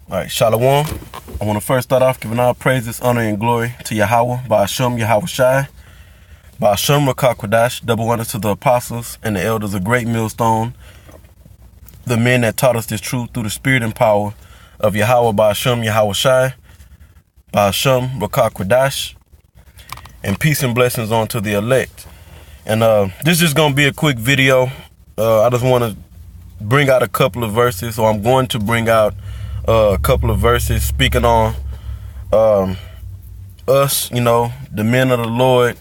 All right, Shalom. I want to first start off giving all praises, honor, and glory to Yahweh, Ba'ashem Yahweh Shai, Ba'ashem Rakakwadash, double honor to the apostles and the elders of Great Millstone, the men that taught us this truth through the spirit and power of Yahweh, Ba'ashem Yahweh Shai, Ba'ashem Rakakwadash, and peace and blessings on to the elect. And this is just going to be a quick video. I just want to bring out a couple of verses, or I'm going to bring out a couple of verses speaking on us, the men of the Lord,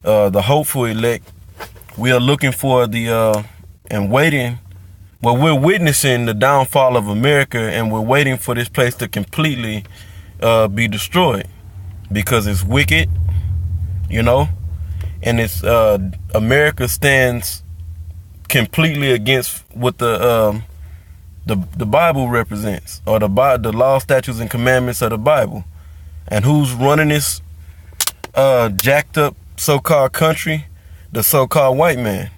the hopeful elect. We are looking for and waiting. Well, we're witnessing the downfall of America, and we're waiting for this place to completely be destroyed because it's wicked, and it's America stands completely against what the Bible represents, or the law, statutes, and commandments of the Bible. And who's running this jacked up so-called country? The so-called white man.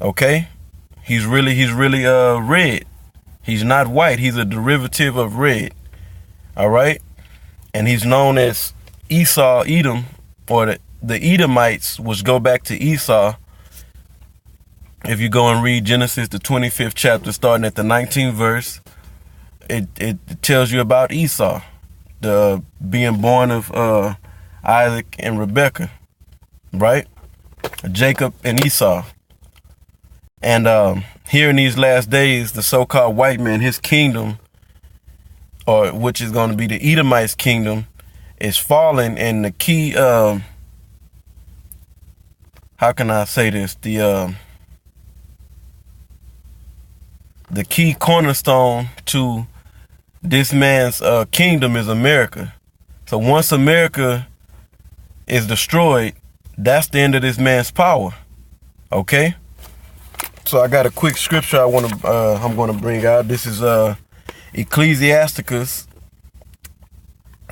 Okay, he's really red. He's not white. He's a derivative of red. All right, and he's known as Esau, Edom, or the Edomites, which go back to Esau. If you go and read Genesis, the 25th chapter, starting at the 19th verse, it tells you about Esau, the being born of Isaac and Rebekah, right? Jacob and Esau. And here in these last days, the so-called white man, his kingdom, or which is going to be the Edomites' kingdom, is falling. And the key, how can I say this? The key cornerstone to this man's kingdom is America. So once America is destroyed, that's the end of this man's power. Okay? So I got a quick scripture I'm going to bring out. This is Ecclesiasticus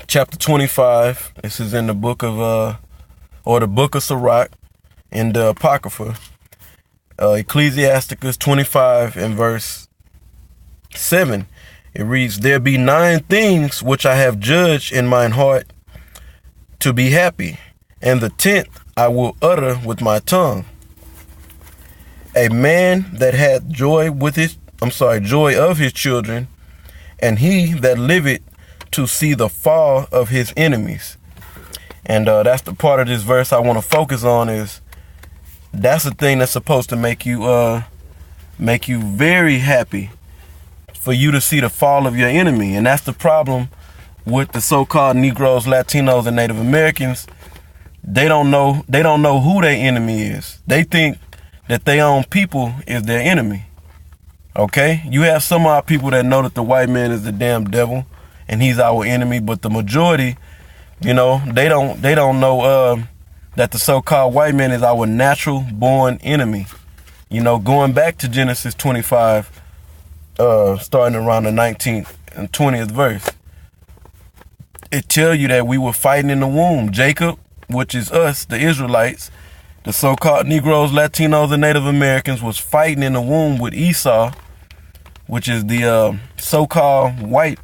chapter 25. This is in the book of the book of Sirach in the Apocrypha. Ecclesiasticus 25 and verse 7. It reads, "There be 9 things which I have judged in mine heart to be happy, and the 10th I will utter with my tongue. A man that hath joy of his children, and he that liveth to see the fall of his enemies." And that's the part of this verse I want to focus on. Is that's the thing that's supposed to make you very happy, for you to see the fall of your enemy. And that's the problem with the so-called Negroes, Latinos, and Native Americans. They don't know who their enemy is. They think that their own people is their enemy. Okay? You have some of our people that know that the white man is the damn devil and he's our enemy, but the majority, they don't know that the so-called white man is our natural born enemy. Going back to Genesis 25, starting around the 19th and 20th verse, it tells you that we were fighting in the womb. Jacob, which is us, the Israelites, the so-called Negroes, Latinos, and Native Americans, was fighting in the womb with Esau, which is the so-called white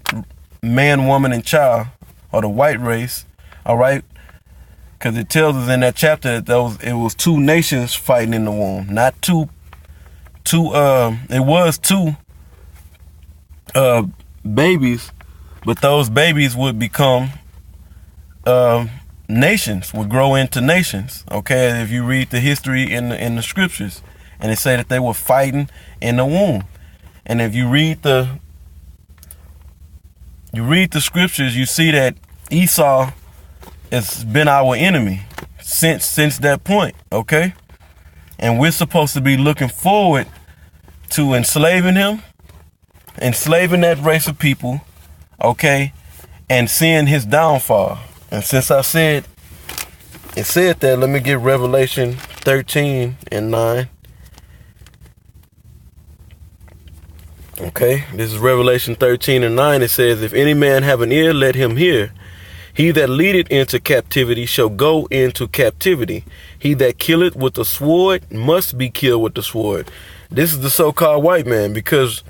man, woman, and child, or the white race. All right. Because it tells us in that chapter that it was 2 nations fighting in the womb, not it was 2 babies, but those babies would become nations, would grow into nations. Okay, if you read the history in the scriptures, and it say that they were fighting in the womb. And if you read the scriptures, you see that Esau has been our enemy since that point, okay? And we're supposed to be looking forward to enslaving him, enslaving that race of people, okay, and seeing his downfall. And since it said that, let me get Revelation 13 and 9. Okay, this is Revelation 13 and 9. It says, "If any man have an ear, let him hear. He that leadeth into captivity shall go into captivity. He that killeth with the sword must be killed with the sword." This is the so-called white man, because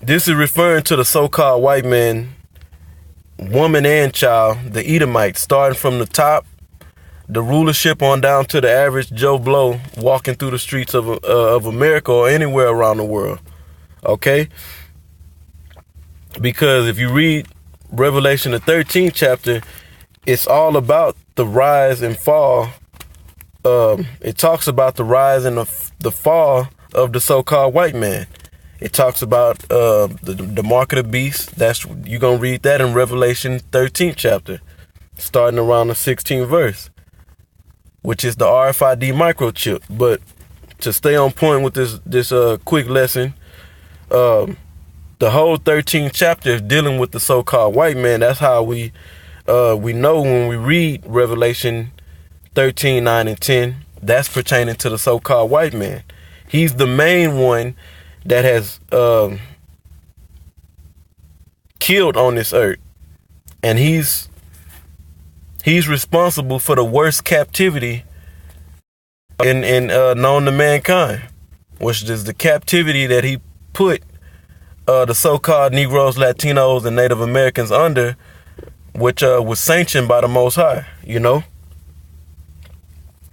This is referring to the so-called white man, woman and child, the Edomites, starting from the top, the rulership on down to the average Joe Blow walking through the streets of America or anywhere around the world. Okay? Because if you read Revelation, the 13th chapter, it's all about the rise and fall. It talks about the rise and the fall of the so-called white man. It talks about the mark of the beast. You're going to read that in Revelation 13th chapter, starting around the 16th verse, which is the RFID microchip. But to stay on point with this quick lesson, the whole 13th chapter is dealing with the so-called white man. That's how we know when we read Revelation 13, 9, and 10, that's pertaining to the so-called white man. He's the main one that has killed on this earth. And he's responsible for the worst captivity in known to mankind, which is the captivity that he put the so-called Negroes, Latinos, and Native Americans under, which was sanctioned by the Most High, you know.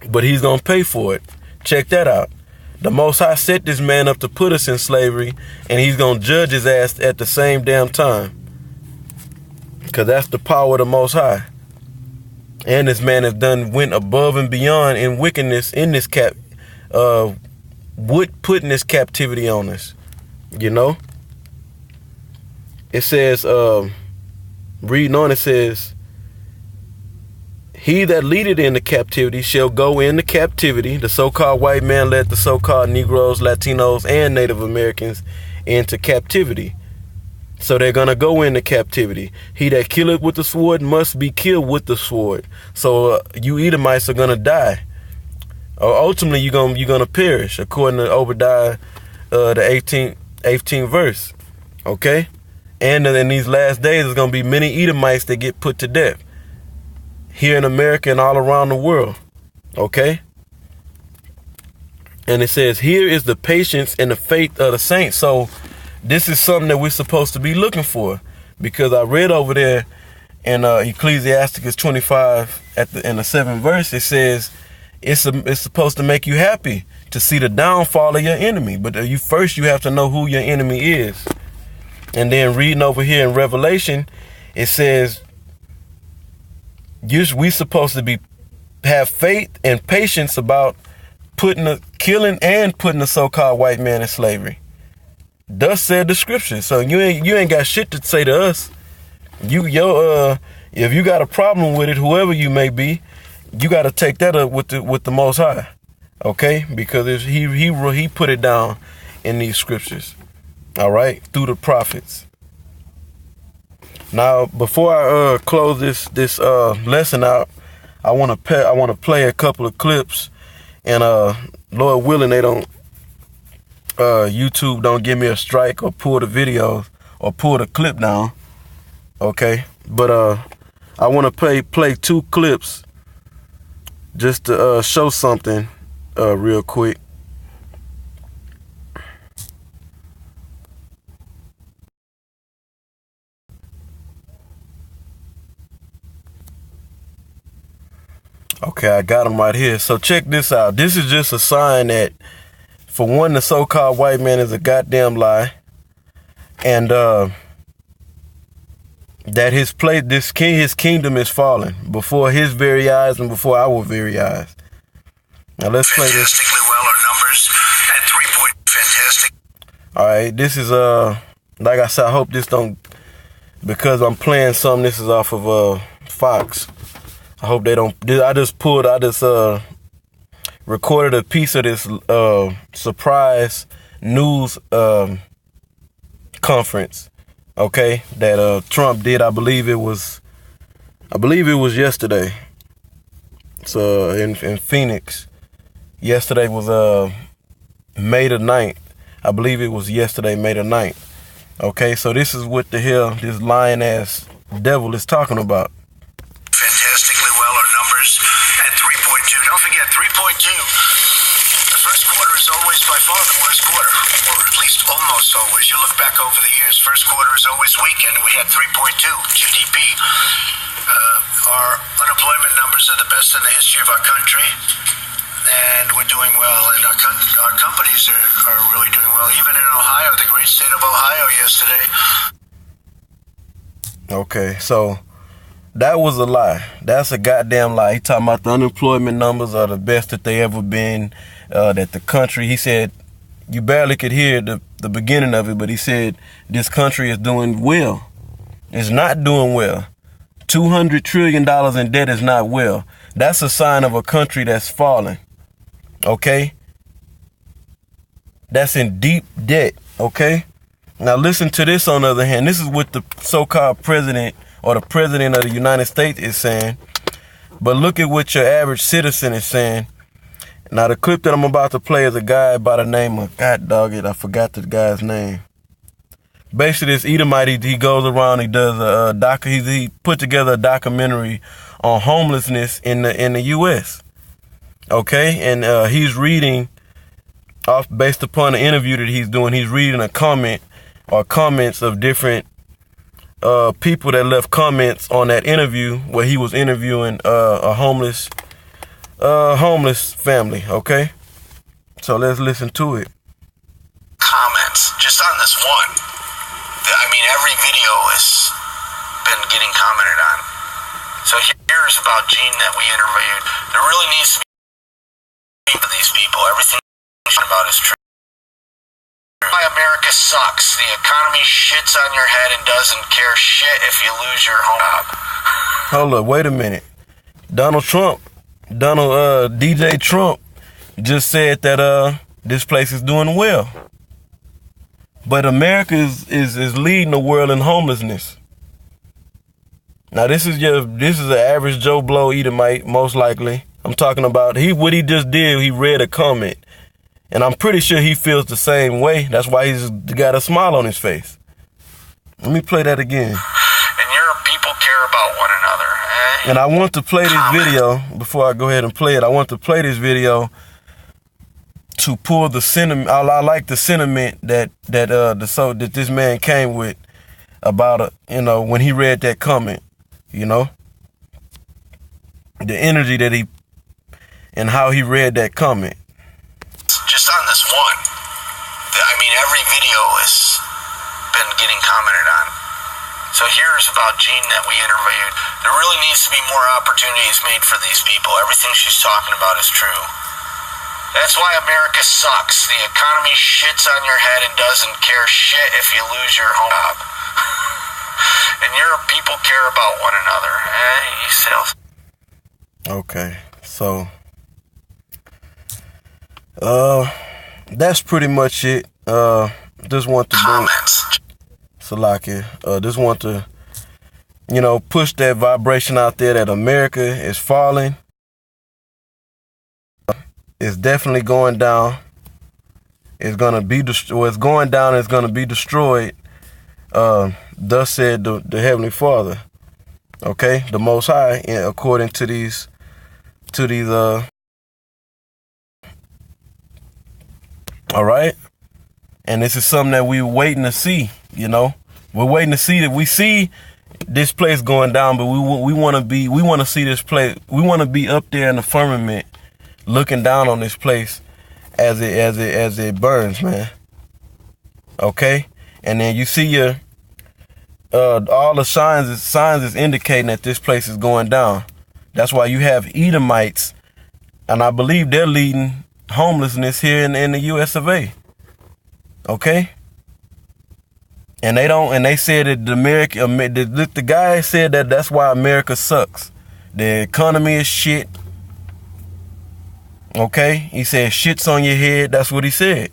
But he's going to pay for it. Check that out. The Most High set this man up to put us in slavery, and he's going to judge his ass at the same damn time. Because that's the power of the Most High. And this man went above and beyond in wickedness in this putting this captivity on us, you know. It says, reading on, it says, he that leadeth into captivity shall go into captivity. The so-called white man led the so-called Negroes, Latinos, and Native Americans into captivity. So they're going to go into captivity. He that killeth with the sword must be killed with the sword. So you Edomites are going to die. Ultimately, you're gonna perish, according to Obadiah, the 18th verse. Okay? And in these last days, there's going to be many Edomites that get put to death here in America and all around the world. Okay? And it says, here is the patience and the faith of the saints. So this is something that we're supposed to be looking for, because I read over there in Ecclesiasticus 25 in the 7th verse, it says it's supposed to make you happy to see the downfall of your enemy. But you have to know who your enemy is. And then reading over here in Revelation, it says we supposed to have faith and patience about killing and putting the so-called white man in slavery. Thus said the scripture. So you ain't got shit to say to us. If you got a problem with it, whoever you may be, you got to take that up with the Most High, okay? Because he put it down in these scriptures, all right, through the prophets. Now, before I close this lesson out, I want to play a couple of clips, and Lord willing, they don't YouTube don't give me a strike or pull the video or pull the clip down, okay? But I want to play two clips just to show something real quick. Okay, I got them right here. So check this out. This is just a sign that, for one, the so-called white man is a goddamn lie, and that his kingdom is falling before his very eyes and before our very eyes. Now let's play this. Fantastically well, our numbers at 3 point. Fantastic. All right, this is like I said, I hope this don't, because I'm playing some. This is off of Fox. I hope they don't. I just recorded a piece of this surprise news conference, okay, that Trump did. I believe it was yesterday. So in Phoenix. Yesterday was May the 9th. I believe it was yesterday, May the 9th. Okay, so this is what the hell this lying ass devil is talking about. Fantastically well, our numbers at 3.2. Don't forget, 3.2. The first quarter is always by far the worst quarter, or at least almost So as you look back over the years, first quarter is always weak, and we had 3.2 GDP. Our unemployment numbers are the best in the history of our country, and we're doing well. And our companies are really doing well. Even in Ohio, the great state of Ohio yesterday. Okay, so that was a lie. That's a goddamn lie. He talking about the unemployment numbers are the best that they ever been. That the country, he said, you barely could hear the beginning of it, but he said this country is doing well. It's not doing well. $200 trillion in debt is not well. That's a sign of a country that's falling. Okay? That's in deep debt. Okay? Now listen to this on the other hand. This is what the so-called president or the president of the United States is saying. But look at what your average citizen is saying. Now the clip that I'm about to play is a guy by the name of, God dog it, I forgot the guy's name. Basically, this Edomite, he goes around, he does he put together a documentary on homelessness in the U.S. Okay, and he's reading off based upon the interview that he's doing. He's reading a comment or comments of different people that left comments on that interview where he was interviewing a homeless family. Okay, so let's listen to it. Comments just on this one. I mean, every video has been getting commented on. So here's about Gene that we interviewed. There really needs to be for these people. Everything about is true. Why America sucks. The economy shits on your head and doesn't care shit if you lose your home job. Hold up, wait a minute. DJ Trump just said that this place is doing well. But America is leading the world in homelessness. Now this is an average Joe Blow Edomite, most likely. I'm talking about what he just did. He read a comment, and I'm pretty sure he feels the same way. That's why he's got a smile on his face. Let me play that again. And your people care about one another, eh? And I want to play this video before I go ahead and play it. I want to play this video to pull the sentiment. I like the sentiment that this man came with about when he read that comment, the energy that he and how he read that comment. Just on this one, I mean, every video has been getting commented on. So here's about Gene that we interviewed. There really needs to be more opportunities made for these people. Everything she's talking about is true. That's why America sucks. The economy shits on your head and doesn't care shit if you lose your home job. And your people care about one another, eh? You self. Okay, so that's pretty much it. Just want to comments. Salakia. Just want to push that vibration out there that America is falling. It's definitely going down. It's gonna be it's going down. It's gonna be destroyed. Thus said the Heavenly Father. Okay, the Most High, according to these. All right, and this is something that we're waiting to see. We're waiting to see that we see this place going down, but we want to see this place. We want to be up there in the firmament, looking down on this place as it burns, man. Okay, and then you see all the signs is indicating that this place is going down. That's why you have Edomites, and I believe they're leading homelessness here in the U.S. of A. Okay, and they said that the guy said that that's why America sucks. The economy is shit. Okay, he said shit's on your head. That's what he said.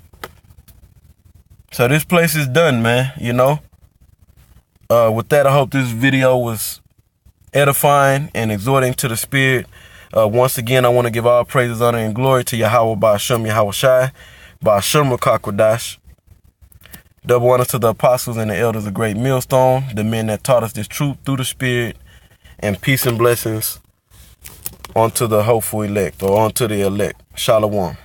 So this place is done, man. With that, I hope this video was edifying and exhorting to the spirit. Once again, I want to give all praises, honor, and glory to Yahweh Ba'ashem Yahweh Shai, Ba'ashem Rakakwadash. Double honor to the apostles and the elders of Great Millstone, the men that taught us this truth through the spirit, and peace and blessings onto the hopeful elect, or onto the elect. Shalom.